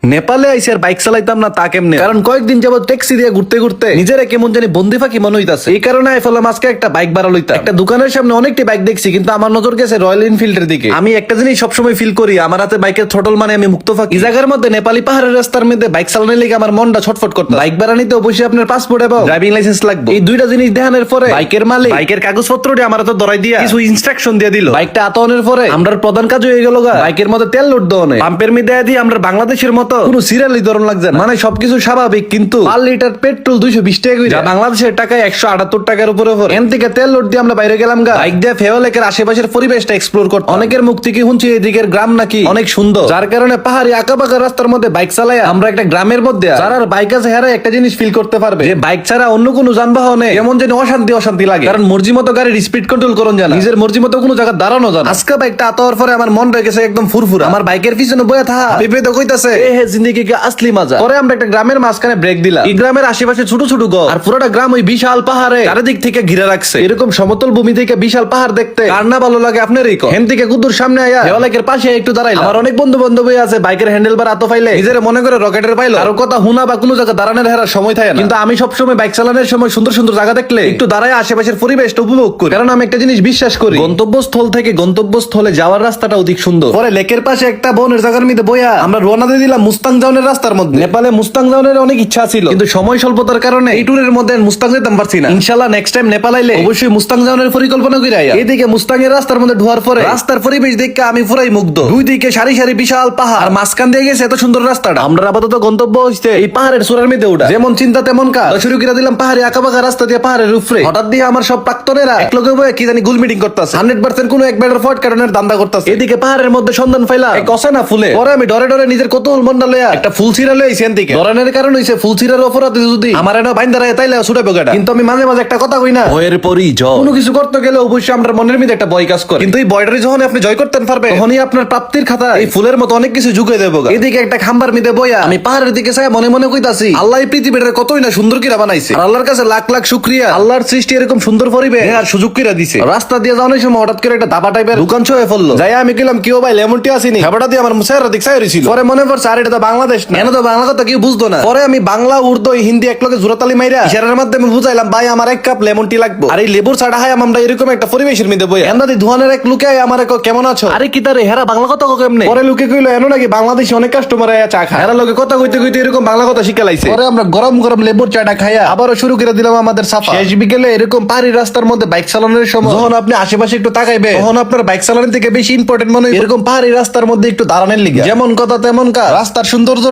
নেপালে আইসি আর বাইক চালাইতাম না তা কেমনে, কারণ কয়েকদিন যাবত ট্যাক্সি দিয়ে ঘুরতে ঘুরতে নিজেরা কেমন জানি বন্দি ফাঁকি মনে হইতাছে। এই কারণে আইফলাম আজকে একটা বাইক ভাড়া লইতাম। একটা দোকানের সামনে অনেকটি বাইক দেখছি, কিন্তু আমার নজর গেছে রয়্যাল এনফিল্ডের দিকে। আমি একটা জিনিস সবসময় ফিল করি, আমার হাতে বাইকের থ্রটল মানে আমি মুক্ত ফাঁকি। এই জায়গার মধ্যে নেপালি পাহাড়ের রাস্তার মধ্যে বাইক চালানোর লেগে আমার মনটা ছটফট করতে। বাইক ভাড়া নিতে অবশ্যই আপনার পাসপোর্ট এবং ড্রাইভিং লাইসেন্স লাগবে। এই দুইটা জিনিস দেখানোর পরে বাইকের মালিক বাইকের কাগজপত্রটি আমার হাতে ধরাই দিয়া কিছু ইনস্ট্রাকশন দিয়ে দিল। বাইকটা আতনের পরে আমরা প্রধান কাজ হয়ে গেল বাইকের মধ্যে তেল লোড দেওয়া, পাম্পের মধ্যে দিয়ে আমরা বাংলাদেশের মতো কোনো সিরিয়ালি ধরন লাগছে না, মানে সবকিছু স্বাভাবিক। কিন্তু পার লিটার পেট্রোল 220 টাকা করে, যা বাংলাদেশের টাকায় 178 টাকার উপরে। এন থেকে তেল লোড দিয়ে আমরা বাইরে গেলাম বাইক দিয়ে ফেওয়ালেকের আশেপাশের পরিবেশটা এক্সপ্লোর করতে। অনেকের মুখ থেকে শুনছি এদিকের গ্রাম নাকি অনেক সুন্দর, যার কারণে পাহাড়ি আঁকাবাঁকা রাস্তার মধ্যে বাইক চালাই আমরা একটা গ্রামের মধ্যে যারা বাইক আছে হেরা একটা জিনিস ফিল করতে পারবে যে বাইক ছাড়া অন্য কোনো যানবাহনে এমন যেন অশান্তি অশান্তি লাগে, কারণ মর্জি মতো গাড়ির স্পিড কন্ট্রোল করুন জানা, নিজের মর্জি মতো কোনো জায়গা দাঁড়ানো জানা। আজকে বাইকটা আতাওয়ার পরে আমার মন রয়ে গেছে একদম ফুরফুরা। আমার বাইকের পিছনে বয়ে থাকা বিপদ কইতাছে এ হে জিন্দেগি কে আসলি মজা। পরে আমরা একটা গ্রামের মাঝখানে ব্রেক দিলাম। এই গ্রামের আশেপাশে ছোট ছোট ঘর আর পুরোটা গ্রাম ওই বিশাল পাহাড়ে চারিদিক থেকে ঘিরে রাখছে। এরকম সমতল ভূমি থেকে বিশাল পাহাড় দেখতে কার না ভালো লাগে আপনারই কম। হেন থেকে কুদুর সামনে আয়া দেওয়ালেকের পাশে একটু দাঁড়াইলাম। আমার অনেক বন্ধু বান্ধব আছে বাইকের হ্যান্ডেল বার আতো ফাইলে নিজের মনে করে রকেটের পাইলো, আর কথা হুনা বা কোনো জায়গা দাঁড়ানোর হেরার সময় থাকে না। কিন্তু আমি সবসময় বাইক চালানোর সময় সুন্দর সুন্দর জায়গা দেখলে একটু দাঁড়ায় আশেপাশের পরিবেশটা উপভোগ করি, কারণ আমি একটা জিনিস বিশ্বাস করি গন্তব্যস্থল থেকে গন্তব্যস্থলে যাওয়ার রাস্তাটা অধিক সুন্দর। পরে লেকের পাশে একটা বনের জায়গার মধ্যে বইয়া আমরা রওনা দিয়ে দিলাম মুস্তাং জাউনের রাস্তার মধ্যে। নেপালে মুস্তাং জাউনের অনেক ইচ্ছা ছিল, কিন্তু সময় স্বল্পতার কারণে এই ট্যুরের মধ্যে মুস্তাং যেতাম পারছি না। ইনশাআল্লাহ নেক্সট টাইম নেপাল আইলে অবশ্যই মুস্তাং জাউনের পরিকল্পনা করে আইয়া। এদিকে মুস্তাং এর রাস্তার মধ্যে ঢোয়ার পরে রাস্তার পরিবেশ দেখে আমি পুরাই মুগ্ধ। দুই দিকে সারি সারি বিশাল পাহাড় আর মাঝখান দিয়ে গেছে এত সুন্দর রাস্তাটা। আমরা আপাতত গন্তব্য হচ্ছে এই পাহাড়ের চূড়ার মধ্যে উঠা। যেমন চিন্তা তেমন কাজ, শুরু করে দিলাম পাহাড়ে আঁকাবাঁকা রাস্তা দিয়ে পাহাড়ের উপরে। হঠাৎ দিয়ে আমার সব প্রাক্তনেরা এক লগে বয়ে কি জানি গুল মিটিং করতেছে, 100% কোনো এক ব্যাটার ফট কারণের দান্দা করতেছে। এদিকে পাহাড়ের মধ্যে সন্ধান পাইলা এক অচেনা ফুলে। পরে আমি ডরে ডরে নিজের কৌতূহল মন্ডা লইয়া একটা ফুল ছিঁড়া লইছি। এন থেকে ডরানোর কারণ হইছে ফুল ছিঁড়ার অপরাধে যদি আমার এটা বাইন্দা রায় তাইলে ছুটে বগাটা। কিন্তু আমি মাঝে মাঝে একটা কথা কই না, ভয়ের পরই জয়। কোনো কিছু করতে গেলে অবশ্যই আমরা মনের মধ্যে একটা ভয় কাজ করে, কিন্তু এই ভয়টারে যখন আপনি জয় করতে পারবেন তখনই আপনার প্রাপ্তির খাতা এই ফুলের মতো অনেক কিছু ঝুঁকে দেবো। এদিকে একটা খাম্বার মধ্যে বইয়া আমি পাহাড়ের দিকে চাই মনে মনে কইতাছি আল্লাহ এই পৃথিবীটারে কতই না সুন্দর করে বানাইছে, আর আল্লাহর কাছে লাখ লাখ শুকরিয়া আল্লাহর সৃষ্টি এরকম সুন্দর পরিবেশ আর সুযোগ করে দিছে। রাস্তা দিয়ে যাওয়ার সময় হঠাৎ করে একটা ধাবা টাইপের দোকান ছয়ে পড়লো। যাই আমি গেলাম কেউ ভাই লেমন টি আসেনি, খাবারটা দিয়ে আমার মুসাইরা দিক চাই ছিল। পরে মনে পড়ছে আর এটা তো বাংলাদেশ না, এনে তো বাংলা কথা কেউ বুঝতো না। পরে আমি বাংলা উর্দু হিন্দি এক লগে জোরাতালি মাইরা ইশারার মাধ্যমে বুঝাইলাম ভাই আমার এক কাপ লেমন টি লাগবে। আর এই লেবুর ছাড়া হয় আমরা এরকম একটা পরিবেশের মধ্যে বই এন্দাদি ধোয়ানের এক লুকে আমার কেমন আছো, আরে কি তারে হেরা বাংলা কথা কেমনে। পরে লুকে কইলো এনো নাকি বাংলাদেশে অনেক কাস্টমার আয়া চা খায়, হেরা লগে কথা কইতে কইতে এরকম বাংলা কথা শিখে লাইছে। পরে আমরা গরম গরম লেবুর চাটা খাইয়া আবারও শুরু করে দিলাম আমাদের সাফা। শেষ বিকেলে এরকম পাহাড়ি রাস্তার মধ্যে বাইক চালানোর সময় যখন আপনি আশেপাশে একটু তাকাইবে তখন আপনার বাইক চালানোর থেকে বেশি ইম্পর্টেন্ট মনে হয় এরকম পাহাড়ি রাস্তার মধ্যে একটু দাঁড়ানোর লিগে। যেমন কথা তেমন কাজ, রাস্তার সৌন্দর্য